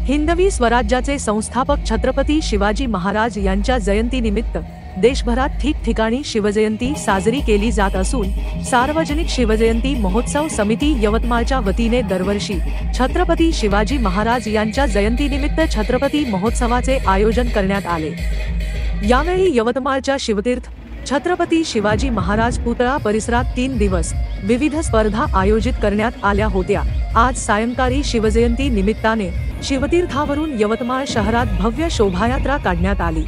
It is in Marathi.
हिंदवी स्वराज्याचे संस्थापक छत्रपती शिवाजी महाराज यांच्या जयंतीनिमित्त देशभरात ठिकठिकाणी शिवजयंती साजरी केली जात असून सार्वजनिक शिवजयंती महोत्सव समिती यवतमाळच्या वतीने दरवर्षी छत्रपती शिवाजी महाराज यांच्या जयंतीनिमित्त छत्रपती महोत्सवाचे आयोजन करण्यात आले। यावेळी यवतमाळच्या शिवतीर्थ छत्रपती शिवाजी महाराज पुतळा परिसरात 3 दिवस विविध स्पर्धा आयोजित करण्यात आल्या होत्या। आज सायंकाळी शिवजयंती निमित्ताने शिवतीर्थावरून यवतमाळ शहरात भव्य शोभायात्रा काढण्यात आली।